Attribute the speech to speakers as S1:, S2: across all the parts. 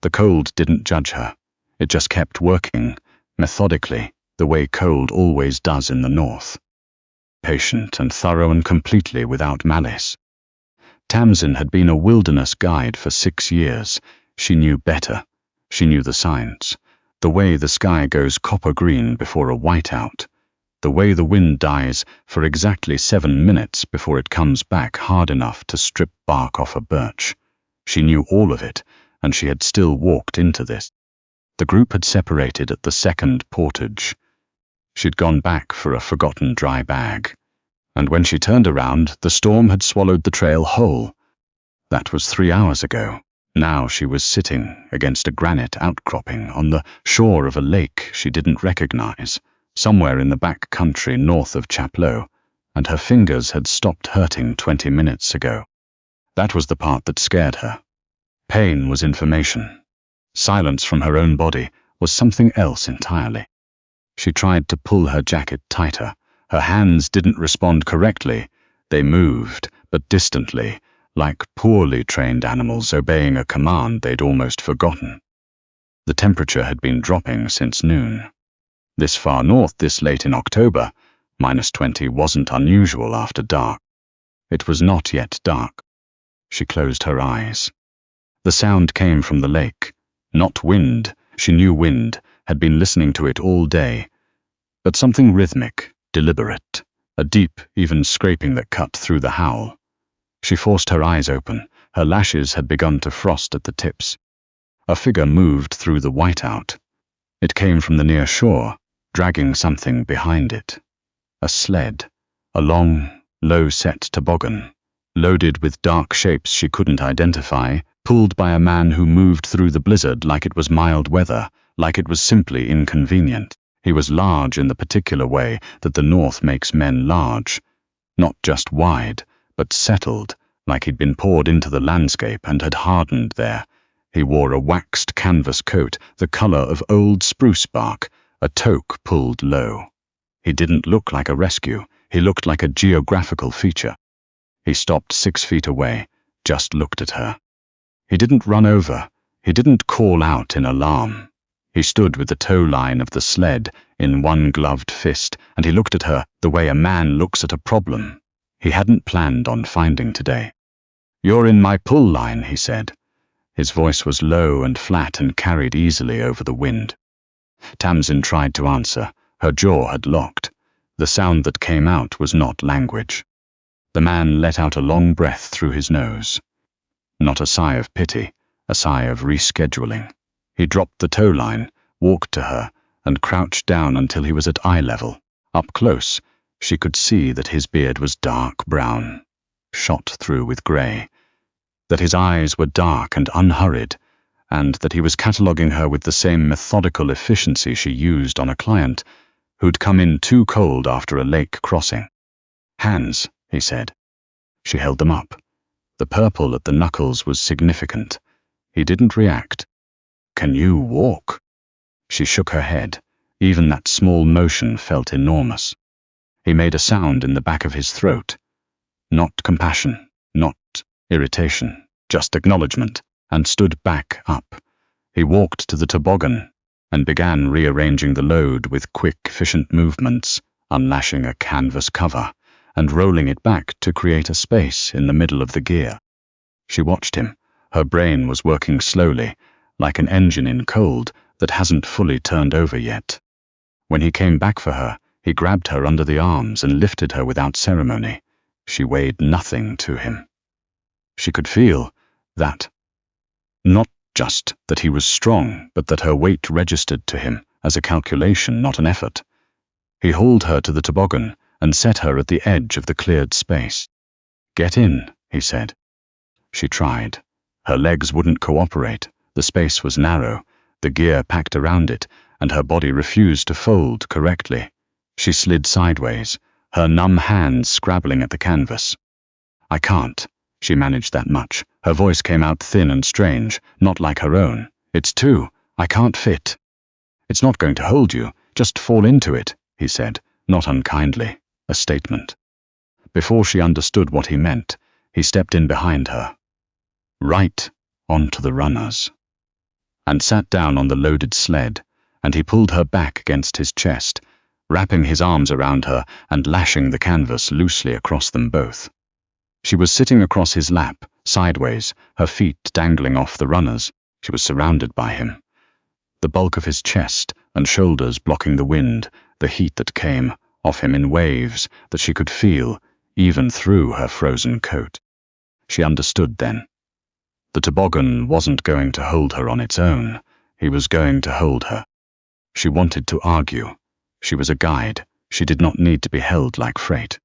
S1: The cold didn't judge her. It just kept working, methodically, the way cold always does in the north. Patient and thorough and completely without malice. Tamsin had been a wilderness guide for 6 years. She knew better. She knew the signs. The way the sky goes copper-green before a whiteout. The way the wind dies for exactly 7 minutes before it comes back hard enough to strip bark off a birch. She knew all of it, and she had still walked into this. The group had separated at the second portage. She'd gone back for a forgotten dry bag. And when she turned around, the storm had swallowed the trail whole. That was 3 hours ago. Now she was sitting against a granite outcropping on the shore of a lake she didn't recognize, somewhere in the back country north of Chapleau, and her fingers had stopped hurting 20 minutes ago. That was the part that scared her. Pain was information. Silence from her own body was something else entirely. She tried to pull her jacket tighter. Her hands didn't respond correctly. They moved, but distantly, like poorly trained animals obeying a command they'd almost forgotten. The temperature had been dropping since noon. This far north this late in October, -20 wasn't unusual after dark. It was not yet dark. She closed her eyes. The sound came from the lake. Not wind. She knew wind, had been listening to it all day. But something rhythmic, deliberate, a deep, even scraping that cut through the howl. She forced her eyes open. Her lashes had begun to frost at the tips. A figure moved through the whiteout. It came from the near shore, dragging something behind it. A sled, a long, low-set toboggan, loaded with dark shapes she couldn't identify, pulled by a man who moved through the blizzard like it was mild weather, like it was simply inconvenient. He was large in the particular way that the North makes men large. Not just wide, but settled, like he'd been poured into the landscape and had hardened there. He wore a waxed canvas coat, the color of old spruce bark, a toque pulled low. He didn't look like a rescue. He looked like a geographical feature. He stopped 6 feet away, just looked at her. He didn't run over. He didn't call out in alarm. He stood with the tow line of the sled in one gloved fist, and he looked at her the way a man looks at a problem he hadn't planned on finding today. "You're in my pull line," he said. His voice was low and flat and carried easily over the wind. Tamsin tried to answer. Her jaw had locked. The sound that came out was not language. The man let out a long breath through his nose. Not a sigh of pity, a sigh of rescheduling. He dropped the tow line, walked to her, and crouched down until he was at eye level. Up close, she could see that his beard was dark brown, shot through with grey, that his eyes were dark and unhurried, and that he was cataloguing her with the same methodical efficiency she used on a client who'd come in too cold after a lake crossing. "Hands," he said. She held them up. The purple at the knuckles was significant. He didn't react. "Can you walk?" She shook her head. Even that small motion felt enormous. He made a sound in the back of his throat. Not compassion, not irritation, just acknowledgement, and stood back up. He walked to the toboggan and began rearranging the load with quick, efficient movements, unlashing a canvas cover and rolling it back to create a space in the middle of the gear. She watched him. Her brain was working slowly, like an engine in cold that hasn't fully turned over yet. When he came back for her, he grabbed her under the arms and lifted her without ceremony. She weighed nothing to him. She could feel that. Not just that he was strong, but that her weight registered to him as a calculation, not an effort. He hauled her to the toboggan and set her at the edge of the cleared space. "Get in," he said. She tried. Her legs wouldn't cooperate. The space was narrow, the gear packed around it, and her body refused to fold correctly. She slid sideways, her numb hands scrabbling at the canvas. "I can't." She managed that much. Her voice came out thin and strange, not like her own. "It's too. I can't fit." "It's not going to hold you. Just fall into it," he said, not unkindly, a statement. Before she understood what he meant, he stepped in behind her. Right onto the runners. and sat down on the loaded sled, and he pulled her back against his chest, wrapping his arms around her and lashing the canvas loosely across them both. She was sitting across his lap, sideways, her feet dangling off the runners. She was surrounded by him. The bulk of his chest and shoulders blocking the wind, the heat that came off him in waves that she could feel, even through her frozen coat. She understood then. The toboggan wasn't going to hold her on its own. He was going to hold her. She wanted to argue. She was a guide. She did not need to be held like freight.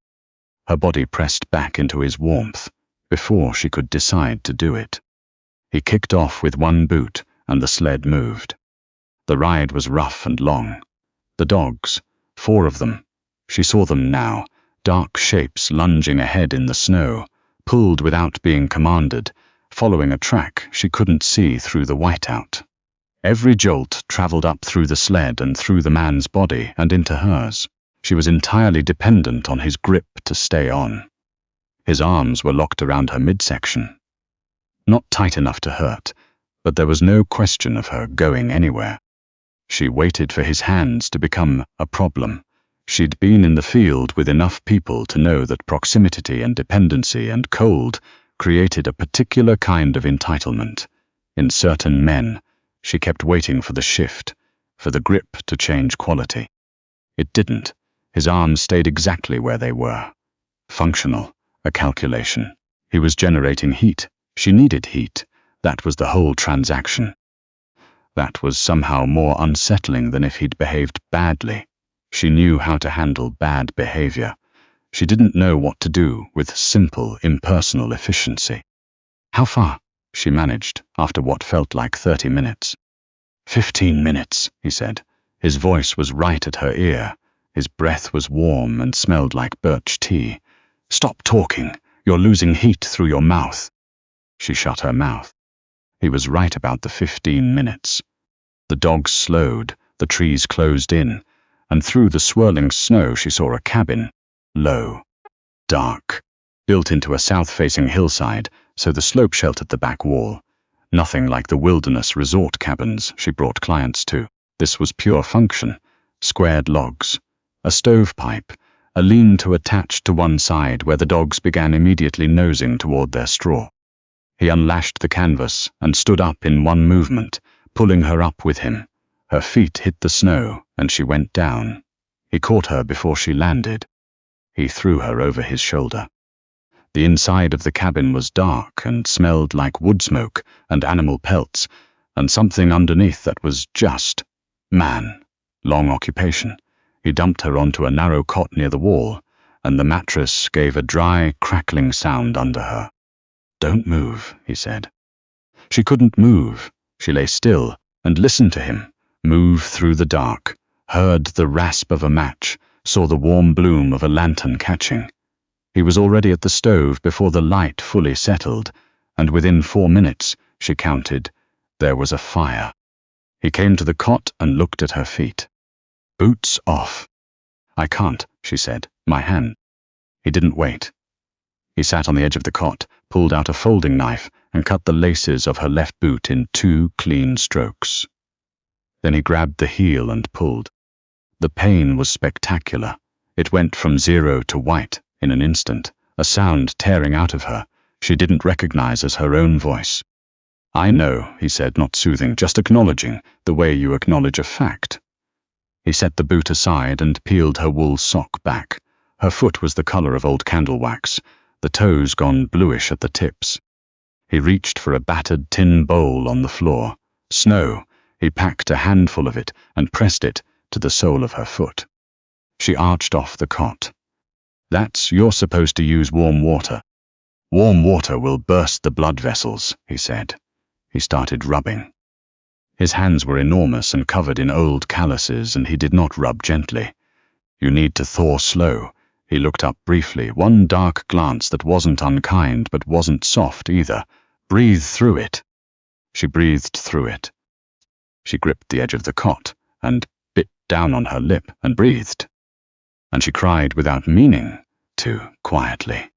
S1: Her body pressed back into his warmth before she could decide to do it. He kicked off with one boot, and the sled moved. The ride was rough and long. The dogs, 4 of them, she saw them now, dark shapes lunging ahead in the snow, pulled without being commanded, following a track she couldn't see through the whiteout. Every jolt traveled up through the sled and through the man's body and into hers. She was entirely dependent on his grip to stay on. His arms were locked around her midsection. Not tight enough to hurt, but there was no question of her going anywhere. She waited for his hands to become a problem. She'd been in the field with enough people to know that proximity and dependency and cold created a particular kind of entitlement. In certain men, she kept waiting for the shift, for the grip to change quality. It didn't. His arms stayed exactly where they were. Functional, a calculation. He was generating heat. She needed heat. That was the whole transaction. That was somehow more unsettling than if he'd behaved badly. She knew how to handle bad behavior. She didn't know what to do with simple, impersonal efficiency. How far? She managed, after what felt like 30 minutes. 15 minutes, he said. His voice was right at her ear. His breath was warm and smelled like birch tea. Stop talking. You're losing heat through your mouth. She shut her mouth. He was right about the 15 minutes. The dogs slowed, the trees closed in, and through the swirling snow she saw a cabin, low, dark, built into a south-facing hillside, so the slope sheltered the back wall. Nothing like the wilderness resort cabins she brought clients to. This was pure function, squared logs, a stovepipe, a lean-to attached to one side where the dogs began immediately nosing toward their straw. He unlashed the canvas and stood up in one movement, pulling her up with him. Her feet hit the snow, and she went down. He caught her before she landed. He threw her over his shoulder. The inside of the cabin was dark and smelled like wood smoke and animal pelts, and something underneath that was just man. Long occupation. He dumped her onto a narrow cot near the wall, and the mattress gave a dry, crackling sound under her. Don't move, he said. She couldn't move. She lay still and listened to him, move through the dark, heard the rasp of a match, saw the warm bloom of a lantern catching. He was already at the stove before the light fully settled, and within 4 minutes, she counted, there was a fire. He came to the cot and looked at her feet. Boots off. I can't, she said, my hand. He didn't wait. He sat on the edge of the cot, pulled out a folding knife, and cut the laces of her left boot in 2 clean strokes. Then he grabbed the heel and pulled. The pain was spectacular. It went from 0 to white in an instant, a sound tearing out of her she didn't recognize as her own voice. I know, he said, not soothing, just acknowledging, the way you acknowledge a fact. He set the boot aside and peeled her wool sock back. Her foot was the color of old candle wax, the toes gone bluish at the tips. He reached for a battered tin bowl on the floor. Snow. He packed a handful of it and pressed it to the sole of her foot. She arched off the cot. You're supposed to use warm water. Warm water will burst the blood vessels, he said. He started rubbing. His hands were enormous and covered in old calluses, and he did not rub gently. You need to thaw slow. He looked up briefly, one dark glance that wasn't unkind but wasn't soft either. Breathe through it. She breathed through it. She gripped the edge of the cot and bit down on her lip and breathed. And she cried without meaning to, quietly,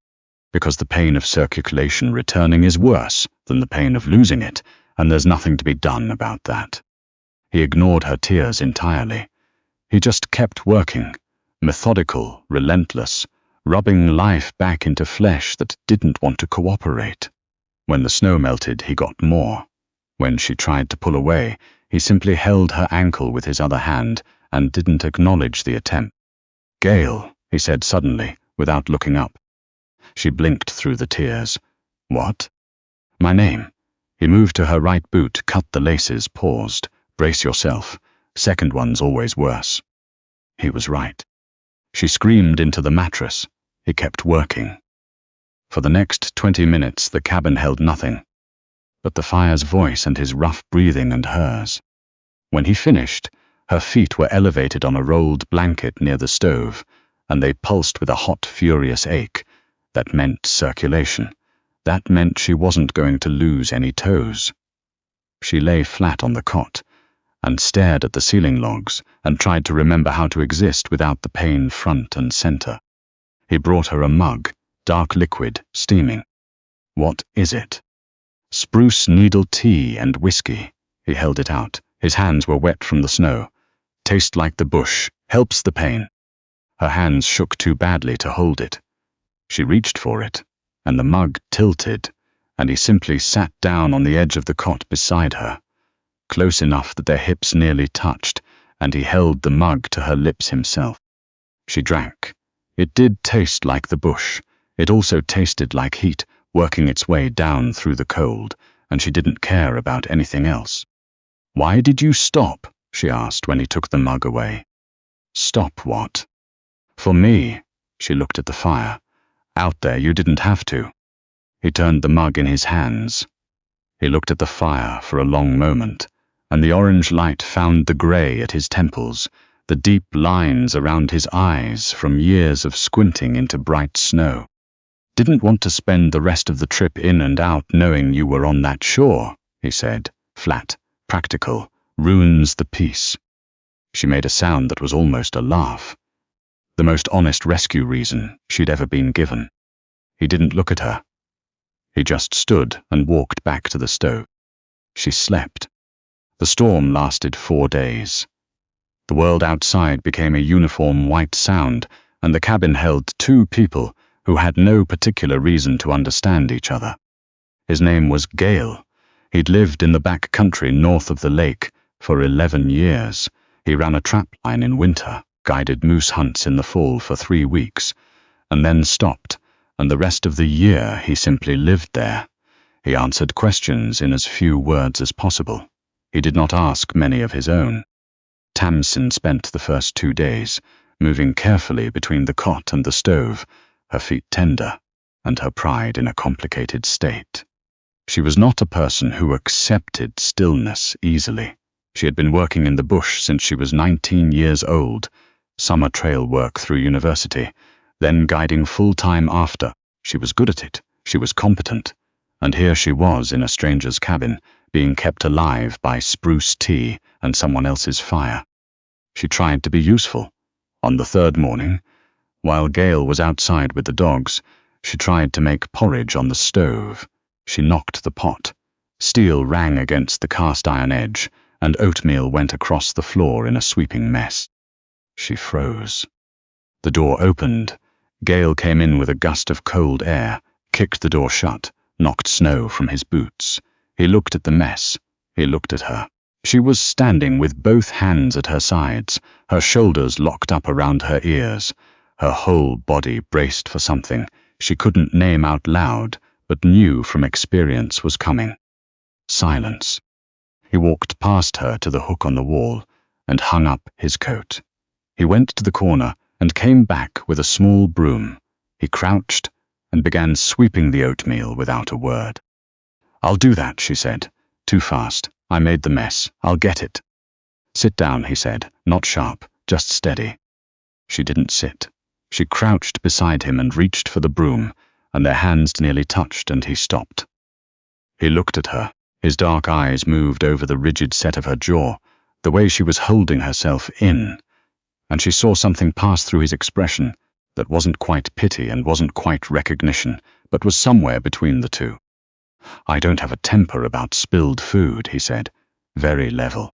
S1: because the pain of circulation returning is worse than the pain of losing it, and there's nothing to be done about that. He ignored her tears entirely. He just kept working, methodical, relentless, rubbing life back into flesh that didn't want to cooperate. When the snow melted, he got more. When she tried to pull away, he simply held her ankle with his other hand and didn't acknowledge the attempt. "Gail," he said suddenly, without looking up. She blinked through the tears. "What?" "My name." He moved to her right boot, cut the laces, paused. "Brace yourself. Second one's always worse." He was right. She screamed into the mattress. He kept working. For the next 20 minutes, the cabin held nothing but the fire's voice and his rough breathing and hers. When he finished, her feet were elevated on a rolled blanket near the stove, and they pulsed with a hot, furious ache. That meant circulation. That meant she wasn't going to lose any toes. She lay flat on the cot and stared at the ceiling logs and tried to remember how to exist without the pain front and center. He brought her a mug, dark liquid, steaming. "What is it?" "Spruce needle tea and whiskey." He held it out. His hands were wet from the snow. "Taste like the bush. Helps the pain." Her hands shook too badly to hold it. She reached for it, and the mug tilted, and he simply sat down on the edge of the cot beside her, close enough that their hips nearly touched, and he held the mug to her lips himself. She drank. It did taste like the bush. It also tasted like heat, working its way down through the cold, and she didn't care about anything else. "Why did you stop?" she asked when he took the mug away. "Stop what?" "For me." She looked at the fire. "Out there you didn't have to." He turned the mug in his hands. He looked at the fire for a long moment, and the orange light found the grey at his temples, the deep lines around his eyes from years of squinting into bright snow. "Didn't want to spend the rest of the trip in and out knowing you were on that shore," he said, flat, practical, "ruins the peace." She made a sound that was almost a laugh. The most honest rescue reason she'd ever been given. He didn't look at her. He just stood and walked back to the stove. She slept. The storm lasted 4 days. The world outside became a uniform white sound, and the cabin held 2 people who had no particular reason to understand each other. His name was Gale. He'd lived in the back country north of the lake for 11 years. He ran a trap line in winter, guided moose hunts in the fall for 3 weeks, and then stopped, and the rest of the year he simply lived there. He answered questions in as few words as possible. He did not ask many of his own. Tamsin spent the first 2 days, moving carefully between the cot and the stove, her feet tender, and her pride in a complicated state. She was not a person who accepted stillness easily. She had been working in the bush since she was 19 years old, summer trail work through university, then guiding full-time after. She was good at it, she was competent, and here she was in a stranger's cabin, being kept alive by spruce tea and someone else's fire. She tried to be useful. On the 3rd morning, while Gale was outside with the dogs, she tried to make porridge on the stove. She knocked the pot. Steel rang against the cast-iron edge, and oatmeal went across the floor in a sweeping mess. She froze. The door opened. Gale came in with a gust of cold air, kicked the door shut, knocked snow from his boots. He looked at the mess. He looked at her. She was standing with both hands at her sides, her shoulders locked up around her ears, her whole body braced for something she couldn't name out loud, but knew from experience was coming. Silence. He walked past her to the hook on the wall and hung up his coat. He went to the corner and came back with a small broom. He crouched and began sweeping the oatmeal without a word. "I'll do that," she said. "Too fast. I made the mess. I'll get it." "Sit down," he said, not sharp, just steady. She didn't sit. She crouched beside him and reached for the broom, and their hands nearly touched, and he stopped. He looked at her. His dark eyes moved over the rigid set of her jaw, the way she was holding herself in, and she saw something pass through his expression that wasn't quite pity and wasn't quite recognition, but was somewhere between the two. "I don't have a temper about spilled food," he said, very level.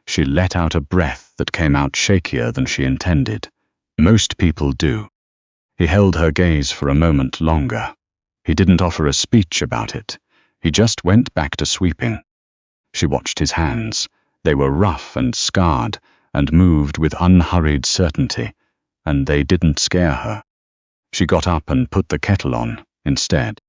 S1: She let out a breath that came out shakier than she intended. "Most people do." He held her gaze for a moment longer. He didn't offer a speech about it. He just went back to sweeping. She watched his hands. They were rough and scarred, and moved with unhurried certainty, and they didn't scare her. She got up and put the kettle on, instead.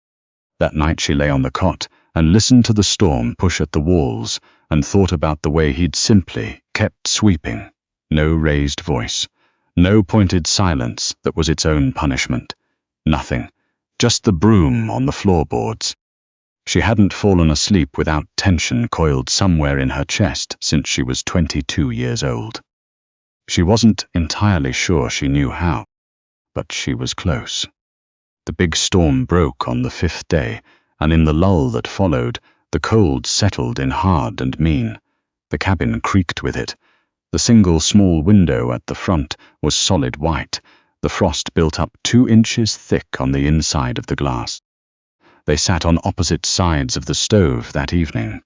S1: That night she lay on the cot and listened to the storm push at the walls and thought about the way he'd simply kept sweeping. No raised voice. No pointed silence that was its own punishment. Nothing. Just the broom on the floorboards. She hadn't fallen asleep without tension coiled somewhere in her chest since she was 22 years old. She wasn't entirely sure she knew how, but she was close. The big storm broke on the 5th day, and in the lull that followed, the cold settled in hard and mean. The cabin creaked with it. The single small window at the front was solid white, the frost built up 2 inches thick on the inside of the glass. They sat on opposite sides of the stove that evening.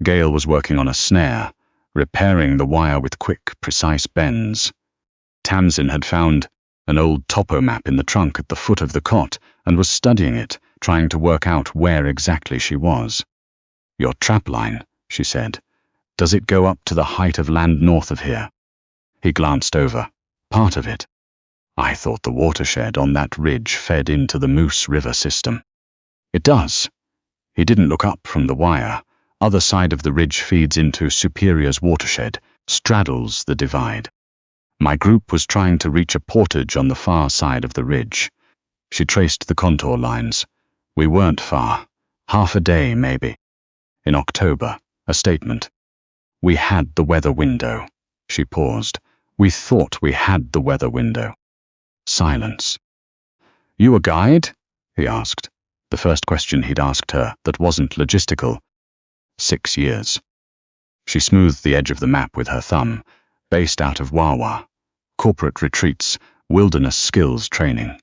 S1: Gail was working on a snare, repairing the wire with quick, precise bends. Tamsin had found an old topo map in the trunk at the foot of the cot and was studying it, trying to work out where exactly she was. "Your trap line," she said. "Does it go up to the height of land north of here?" He glanced over. "Part of it. I thought the watershed on that ridge fed into the Moose River system." "It does." He didn't look up from the wire. "Other side of the ridge feeds into Superior's watershed, straddles the divide. My group was trying to reach a portage on the far side of the ridge." She traced the contour lines. "We weren't far. Half a day, maybe." In October, a statement. "We had the weather window." She paused. "We thought we had the weather window." Silence. "You a guide?" he asked. The first question he'd asked her that wasn't logistical. 6 years. She smoothed the edge of the map with her thumb. Based out of Wawa. Corporate retreats, wilderness skills training.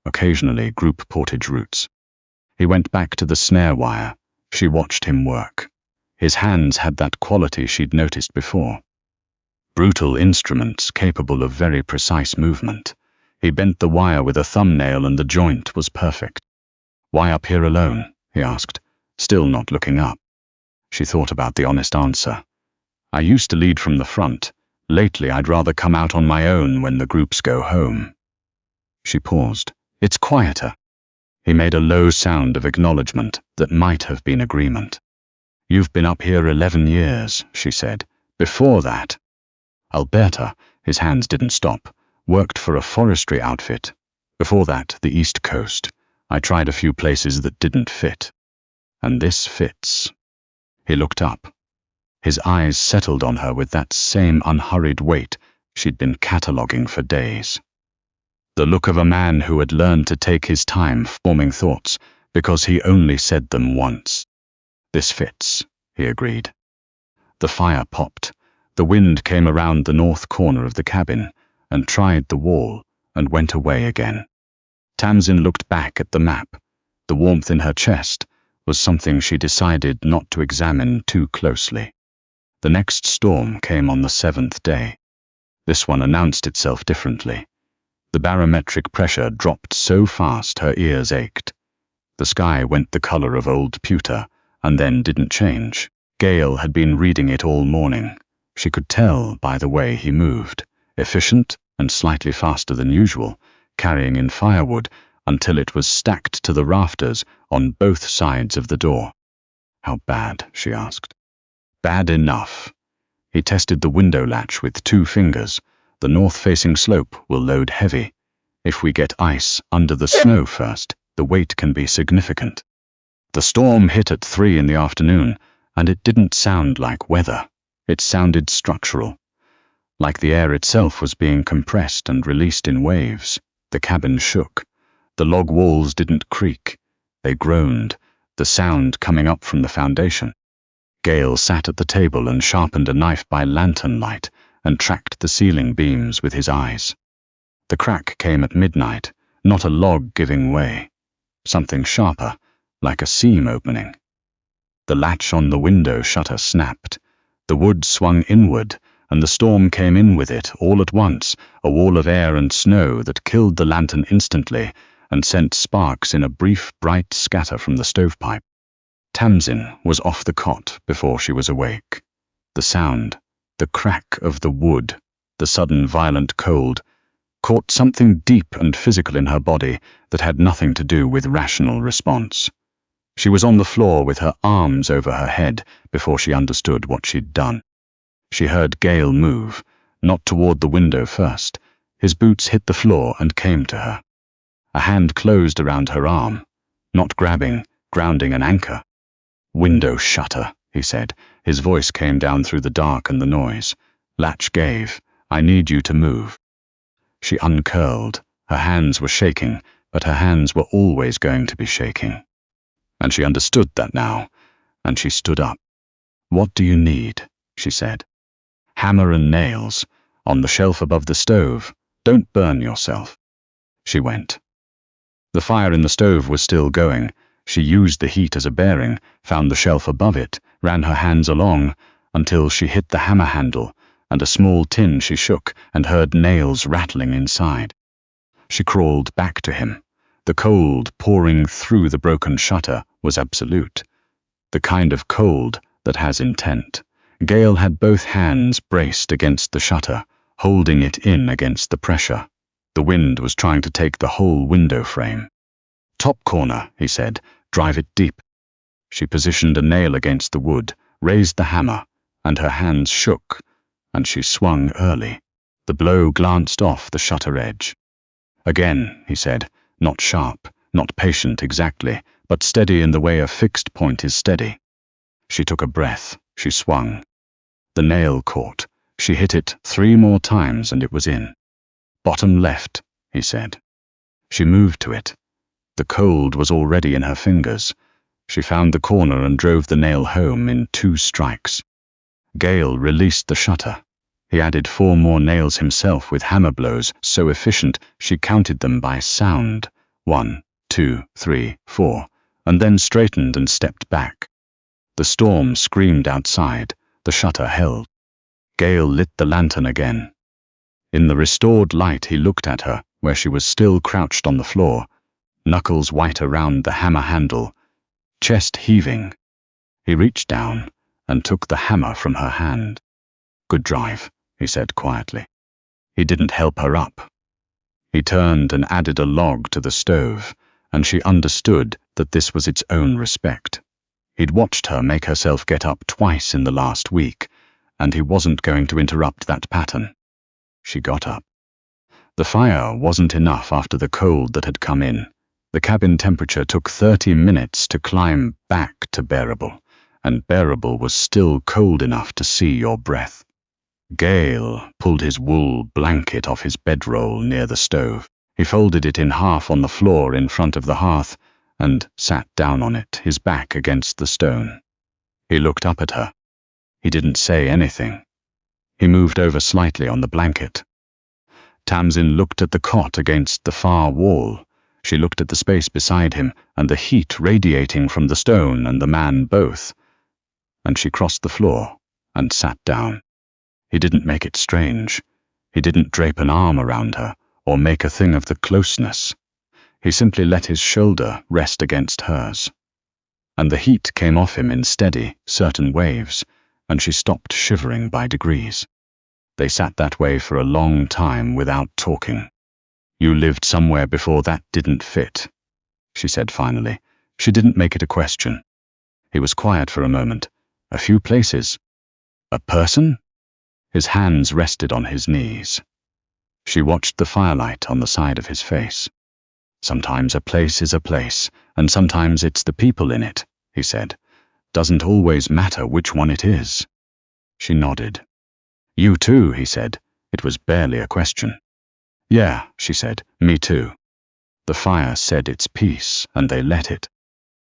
S1: Occasionally group portage routes. He went back to the snare wire. She watched him work. His hands had that quality she'd noticed before. Brutal instruments capable of very precise movement. He bent the wire with a thumbnail and the joint was perfect. "Why up here alone?" he asked, still not looking up. She thought about the honest answer. "I used to lead from the front. Lately I'd rather come out on my own when the groups go home." She paused. "It's quieter." He made a low sound of acknowledgement that might have been agreement. "You've been up here 11 years, she said. "Before that." Alberta, his hands didn't stop, worked for a forestry outfit. Before that, the East Coast. I tried a few places that didn't fit. And this fits. He looked up. His eyes settled on her with that same unhurried weight she'd been cataloguing for days. The look of a man who had learned to take his time forming thoughts because he only said them once. "This fits," he agreed. The fire popped. The wind came around the north corner of the cabin and tried the wall and went away again. Tamsin looked back at the map. The warmth in her chest was something she decided not to examine too closely. The next storm came on the 7th day. This one announced itself differently. The barometric pressure dropped so fast her ears ached. The sky went the color of old pewter, and then didn't change. Gail had been reading it all morning. She could tell by the way he moved, efficient and slightly faster than usual, carrying in firewood until it was stacked to the rafters on both sides of the door. "How bad?" she asked. "Bad enough." He tested the window latch with 2 fingers. "The north-facing slope will load heavy. If we get ice under the snow first, the weight can be significant." The storm hit at 3 in the afternoon, and it didn't sound like weather. It sounded structural. Like the air itself was being compressed and released in waves. The cabin shook. The log walls didn't creak. They groaned, the sound coming up from the foundation. Gail sat at the table and sharpened a knife by lantern light and tracked the ceiling beams with his eyes. The crack came at midnight, not a log giving way. Something sharper, like a seam opening. The latch on the window shutter snapped. The wood swung inward, and the storm came in with it all at once, a wall of air and snow that killed the lantern instantly and sent sparks in a brief, bright scatter from the stovepipe. Tamsin was off the cot before she was awake. The sound, the crack of the wood, the sudden violent cold, caught something deep and physical in her body that had nothing to do with rational response. She was on the floor with her arms over her head before she understood what she'd done. She heard Gale move, not toward the window first. His boots hit the floor and came to her. A hand closed around her arm, not grabbing, grounding an anchor. "Window shutter," he said. His voice came down through the dark and the noise. "Latch gave. I need you to move." She uncurled. Her hands were shaking, but her hands were always going to be shaking. And she understood that now, and she stood up. "What do you need?" she said. "Hammer and nails, on the shelf above the stove. Don't burn yourself." She went. The fire in the stove was still going. She used the heat as a bearing, found the shelf above it, ran her hands along, until she hit the hammer handle, and a small tin she shook and heard nails rattling inside. She crawled back to him. The cold pouring through the broken shutter was absolute. The kind of cold that has intent. Gale had both hands braced against the shutter, holding it in against the pressure. The wind was trying to take the whole window frame. "Top corner," he said. "Drive it deep." She positioned a nail against the wood, raised the hammer, and her hands shook, and she swung early. The blow glanced off the shutter edge. "Again," he said, not sharp, not patient exactly, but steady in the way a fixed point is steady. She took a breath. She swung. The nail caught. She hit it 3 more times and it was in. "Bottom left," he said. She moved to it. The cold was already in her fingers. She found the corner and drove the nail home in 2 strikes. Gale released the shutter. He added 4 more nails himself with hammer blows so efficient she counted them by sound. 1, 2, 3, 4, and then straightened and stepped back. The storm screamed outside. The shutter held. Gale lit the lantern again. In the restored light he looked at her, where she was still crouched on the floor, knuckles white around the hammer handle, chest heaving. He reached down and took the hammer from her hand. "Good drive," he said quietly. He didn't help her up. He turned and added a log to the stove, and she understood that this was its own respect. He'd watched her make herself get up twice in the last week, and he wasn't going to interrupt that pattern. She got up. The fire wasn't enough after the cold that had come in. The cabin temperature took 30 minutes to climb back to bearable, and bearable was still cold enough to see your breath. Gale pulled his wool blanket off his bedroll near the stove. He folded it in half on the floor in front of the hearth and sat down on it, his back against the stone. He looked up at her. He didn't say anything. He moved over slightly on the blanket. Tamsin looked at the cot against the far wall. She looked at the space beside him and the heat radiating from the stone and the man both. And she crossed the floor and sat down. He didn't make it strange. He didn't drape an arm around her or make a thing of the closeness. He simply let his shoulder rest against hers. And the heat came off him in steady, certain waves, and she stopped shivering by degrees. They sat that way for a long time without talking. "You lived somewhere before that didn't fit," she said finally. She didn't make it a question. He was quiet for a moment. "A few places." "A person?" His hands rested on his knees. She watched the firelight on the side of his face. "Sometimes a place is a place, and sometimes it's the people in it," he said. "Doesn't always matter which one it is." She nodded. "You too," he said. It was barely a question. "Yeah," she said, "me too." The fire said its piece, and they let it.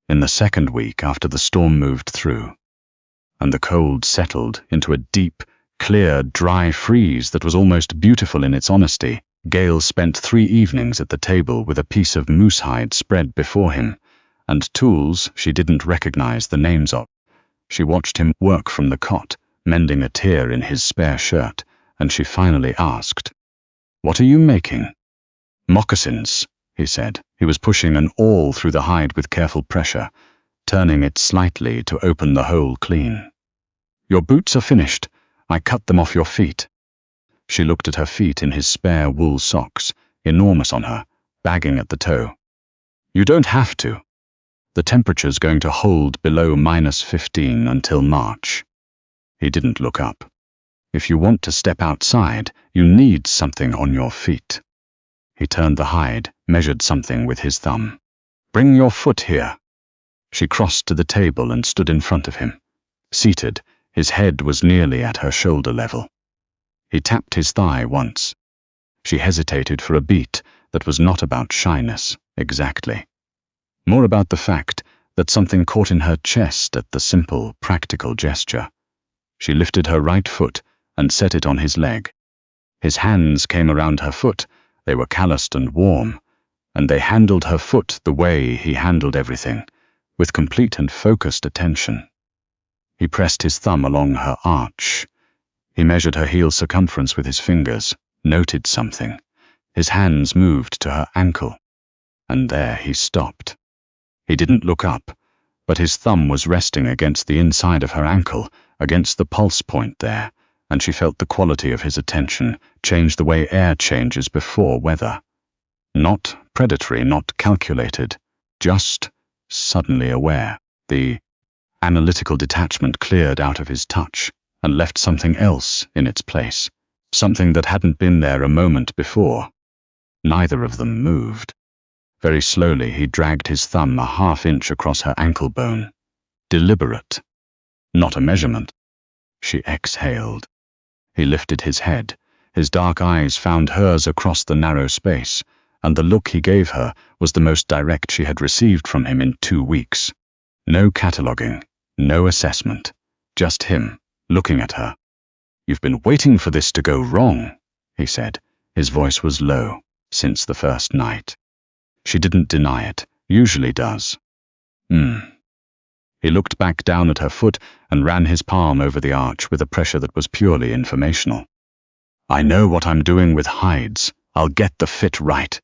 S1: In the 2nd week after the storm moved through, and the cold settled into a deep, clear, dry freeze that was almost beautiful in its honesty, Gale spent 3 evenings at the table with a piece of moose hide spread before him, and tools she didn't recognize the names of. She watched him work from the cot, mending a tear in his spare shirt, and she finally asked, "What are you making?" "Moccasins," he said. He was pushing an awl through the hide with careful pressure, turning it slightly to open the hole clean. "Your boots are finished. I cut them off your feet." She looked at her feet in his spare wool socks, enormous on her, bagging at the toe. "You don't have to. The temperature's going to hold below -15 until March." He didn't look up. "If you want to step outside, you need something on your feet." He turned the hide, measured something with his thumb. "Bring your foot here." She crossed to the table and stood in front of him. Seated, his head was nearly at her shoulder level. He tapped his thigh once. She hesitated for a beat that was not about shyness, exactly. More about the fact that something caught in her chest at the simple, practical gesture. She lifted her right foot and set it on his leg. His hands came around her foot. They were calloused and warm, and they handled her foot the way he handled everything, with complete and focused attention. He pressed his thumb along her arch. He measured her heel circumference with his fingers, noted something. His hands moved to her ankle, and there he stopped. He didn't look up, but his thumb was resting against the inside of her ankle, against the pulse point there, and she felt the quality of his attention change the way air changes before weather. Not predatory, not calculated, just suddenly aware. The analytical detachment cleared out of his touch and left something else in its place, something that hadn't been there a moment before. Neither of them moved. Very slowly he dragged his thumb a half-inch across her ankle bone. Deliberate. Not a measurement. She exhaled. He lifted his head. His dark eyes found hers across the narrow space, and the look he gave her was the most direct she had received from him in 2 weeks. No cataloguing, no assessment, just him, looking at her. "You've been waiting for this to go wrong," he said. His voice was low, since the first night. She didn't deny it, usually does. He looked back down at her foot and ran his palm over the arch with a pressure that was purely informational. "I know what I'm doing with hides. I'll get the fit right."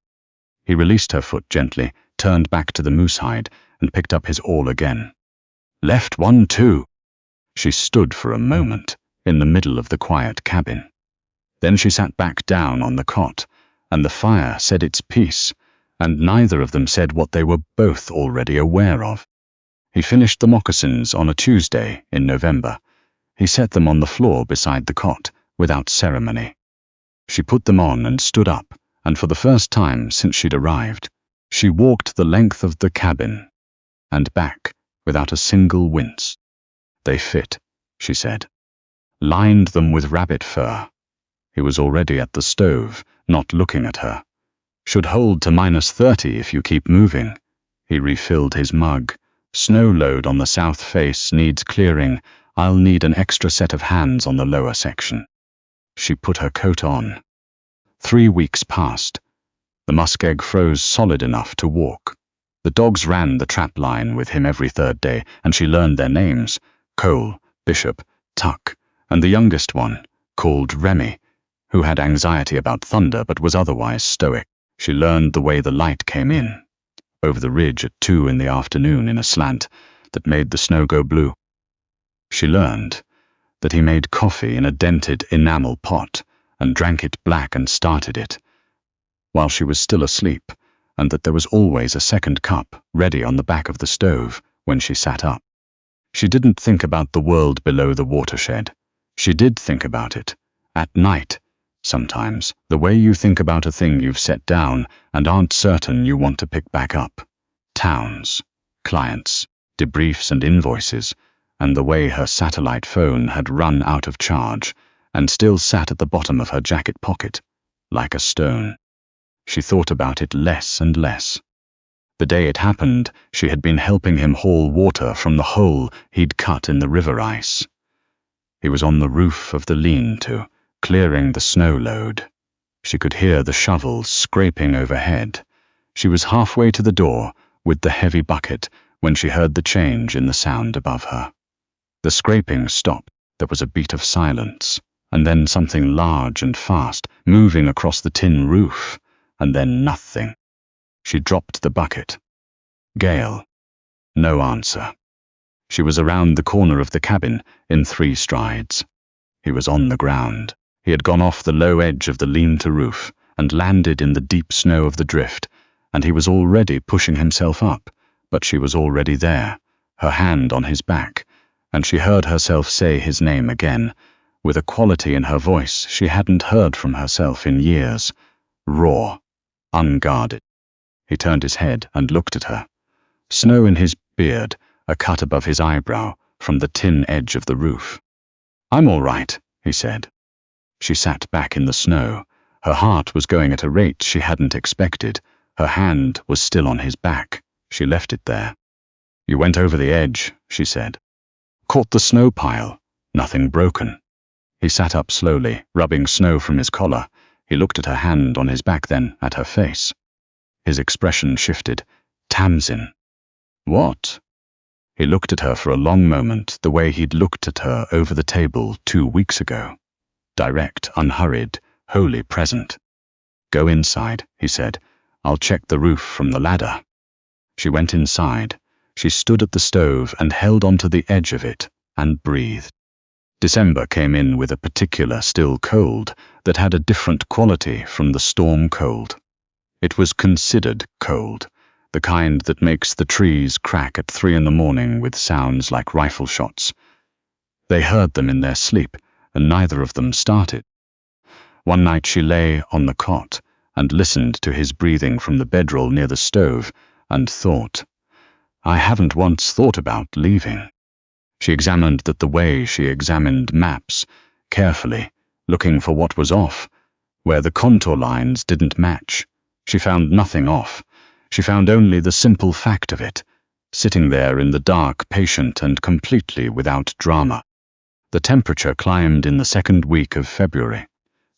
S1: He released her foot gently, turned back to the moose hide, and picked up his awl again. "Left one, too." She stood for a moment, in the middle of the quiet cabin. Then she sat back down on the cot, and the fire said its piece, and neither of them said what they were both already aware of. He finished the moccasins on a Tuesday in November. He set them on the floor beside the cot, without ceremony. She put them on and stood up, and for the first time since she'd arrived, she walked the length of the cabin and back without a single wince. "They fit," she said. "Lined them with rabbit fur." He was already at the stove, not looking at her. "Should hold to -30 if you keep moving." He refilled his mug. "Snow load on the south face needs clearing. I'll need an extra set of hands on the lower section." She put her coat on. 3 weeks passed. The muskeg froze solid enough to walk. The dogs ran the trap line with him every 3rd day, and she learned their names: Cole, Bishop, Tuck, and the youngest one, called Remy, who had anxiety about thunder but was otherwise stoic. She learned the way the light came in, over the ridge at 2 in the afternoon in a slant that made the snow go blue. She learned that he made coffee in a dented enamel pot and drank it black and started it, while she was still asleep, and that there was always a second cup ready on the back of the stove when she sat up. She didn't think about the world below the watershed. She did think about it, at night, sometimes, the way you think about a thing you've set down and aren't certain you want to pick back up. Towns, clients, debriefs and invoices, and the way her satellite phone had run out of charge and still sat at the bottom of her jacket pocket, like a stone. She thought about it less and less. The day it happened, she had been helping him haul water from the hole he'd cut in the river ice. He was on the roof of the lean-to, clearing the snow load. She could hear the shovels scraping overhead. She was halfway to the door with the heavy bucket when she heard the change in the sound above her. The scraping stopped. There was a beat of silence, and then something large and fast moving across the tin roof, and then nothing. She dropped the bucket. Gale. No answer. She was around the corner of the cabin in 3 strides. He was on the ground. He had gone off the low edge of the lean-to roof and landed in the deep snow of the drift, and he was already pushing himself up, but she was already there, her hand on his back, and she heard herself say his name again, with a quality in her voice she hadn't heard from herself in years. Raw, unguarded. He turned his head and looked at her. Snow in his beard, a cut above his eyebrow from the tin edge of the roof. "I'm all right," he said. She sat back in the snow. Her heart was going at a rate she hadn't expected. Her hand was still on his back. She left it there. "You went over the edge," she said. "Caught the snow pile. Nothing broken." He sat up slowly, rubbing snow from his collar. He looked at her hand on his back, then at her face. His expression shifted. "Tamsin." "What?" He looked at her for a long moment, the way he'd looked at her over the table 2 weeks ago. Direct, unhurried, wholly present. "Go inside," he said. "I'll check the roof from the ladder." She went inside. She stood at the stove and held onto the edge of it and breathed. December came in with a particular still cold that had a different quality from the storm cold. It was considered cold, the kind that makes the trees crack at 3 in the morning with sounds like rifle shots. They heard them in their sleep, and neither of them started. One night she lay on the cot and listened to his breathing from the bedroll near the stove and thought, "I haven't once thought about leaving." She examined that the way she examined maps, carefully, looking for what was off, where the contour lines didn't match. She found nothing off. She found only the simple fact of it, sitting there in the dark, patient and completely without drama. The temperature climbed in the 2nd week of February.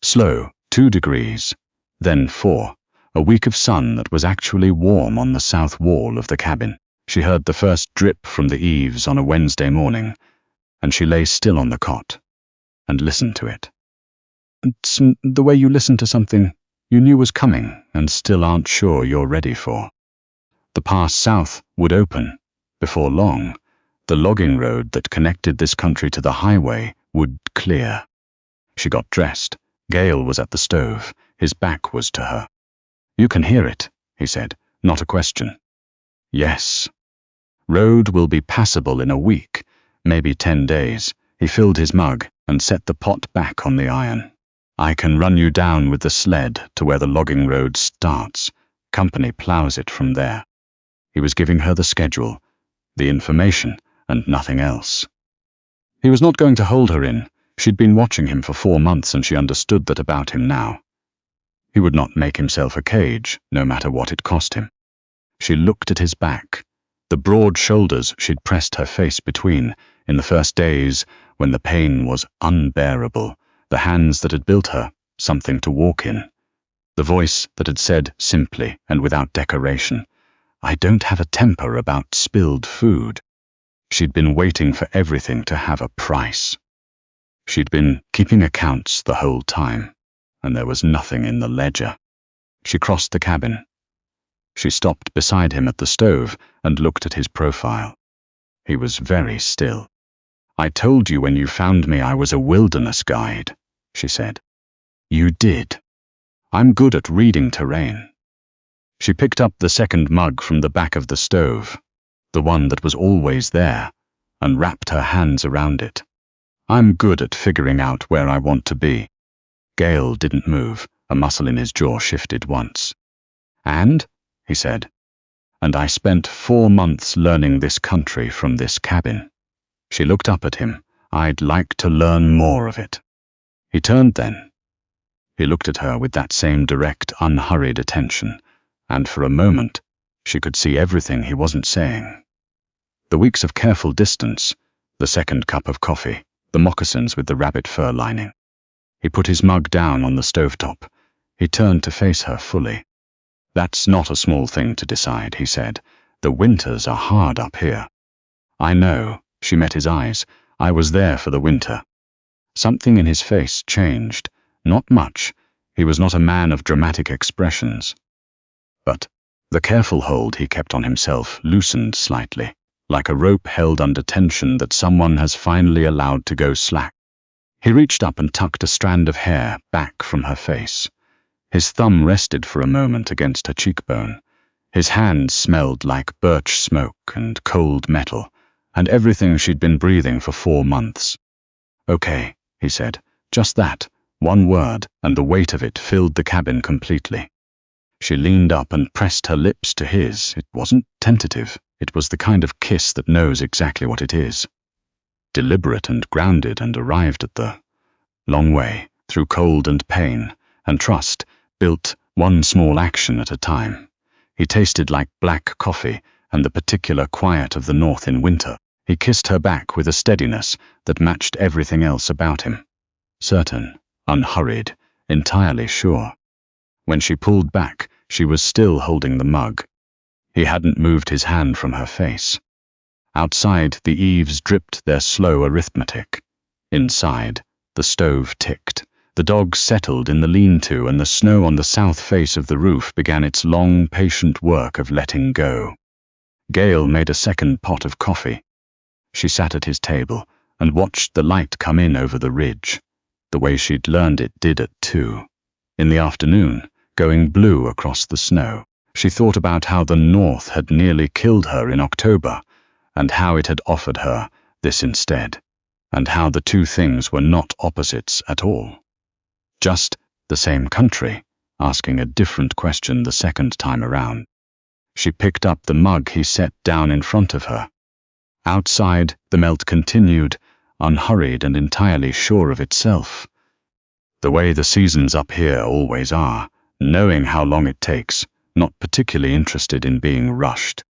S1: Slow, 2 degrees, then 4, a week of sun that was actually warm on the south wall of the cabin. She heard the first drip from the eaves on a Wednesday morning, and she lay still on the cot and listened to it. It's the way you listen to something you knew was coming and still aren't sure you're ready for. The pass south would open. Before long, the logging road that connected this country to the highway would clear. She got dressed. Gale was at the stove. His back was to her. "You can hear it," he said, not a question. "Yes." "Road will be passable in a week, maybe 10 days. He filled his mug and set the pot back on the iron. "I can run you down with the sled to where the logging road starts. Company plows it from there." He was giving her the schedule, the information, and nothing else. He was not going to hold her in. She'd been watching him for 4 months, and she understood that about him now. He would not make himself a cage, no matter what it cost him. She looked at his back, the broad shoulders she'd pressed her face between in the first days when the pain was unbearable, the hands that had built her something to walk in, the voice that had said simply and without decoration, "I don't have a temper about spilled food." She'd been waiting for everything to have a price. She'd been keeping accounts the whole time, and there was nothing in the ledger. She crossed the cabin. She stopped beside him at the stove and looked at his profile. He was very still. "I told you when you found me I was a wilderness guide," she said. "You did. I'm good at reading terrain." She picked up the second mug from the back of the stove, the one that was always there, and wrapped her hands around it. "I'm good at figuring out where I want to be." Gale didn't move. A muscle in his jaw shifted once. "And?" he said. "And I spent 4 months learning this country from this cabin." She looked up at him. "I'd like to learn more of it." He turned then. He looked at her with that same direct, unhurried attention, and for a moment she could see everything he wasn't saying. The weeks of careful distance, the second cup of coffee, the moccasins with the rabbit fur lining. He put his mug down on the stovetop. He turned to face her fully. "That's not a small thing to decide," he said. The winters are hard up here. I know, she met his eyes. I was there for the winter. Something in his face changed. Not much. He was not a man of dramatic expressions. But the careful hold he kept on himself loosened slightly, like a rope held under tension that someone has finally allowed to go slack. He reached up and tucked a strand of hair back from her face. His thumb rested for a moment against her cheekbone. His hand smelled like birch smoke and cold metal, and everything she'd been breathing for 4 months. "Okay," he said, "just that, one word," and the weight of it filled the cabin completely. She leaned up and pressed her lips to his. It wasn't tentative. It was the kind of kiss that knows exactly what it is. Deliberate and grounded, and arrived at the long way, through cold and pain, and trust, built one small action at a time. He tasted like black coffee and the particular quiet of the north in winter. He kissed her back with a steadiness that matched everything else about him. Certain, unhurried, entirely sure. When she pulled back, she was still holding the mug. He hadn't moved his hand from her face. Outside, the eaves dripped their slow arithmetic. Inside, the stove ticked. The dogs settled in the lean-to, and the snow on the south face of the roof began its long, patient work of letting go. Gail made a second pot of coffee. She sat at his table and watched the light come in over the ridge, the way she'd learned it did at 2. In the afternoon, going blue across the snow. She thought about how the north had nearly killed her in October, and how it had offered her this instead, and how the two things were not opposites at all. Just the same country, asking a different question the second time around. She picked up the mug he set down in front of her. Outside, the melt continued, unhurried and entirely sure of itself. The way the seasons up here always are, knowing how long it takes, not particularly interested in being rushed.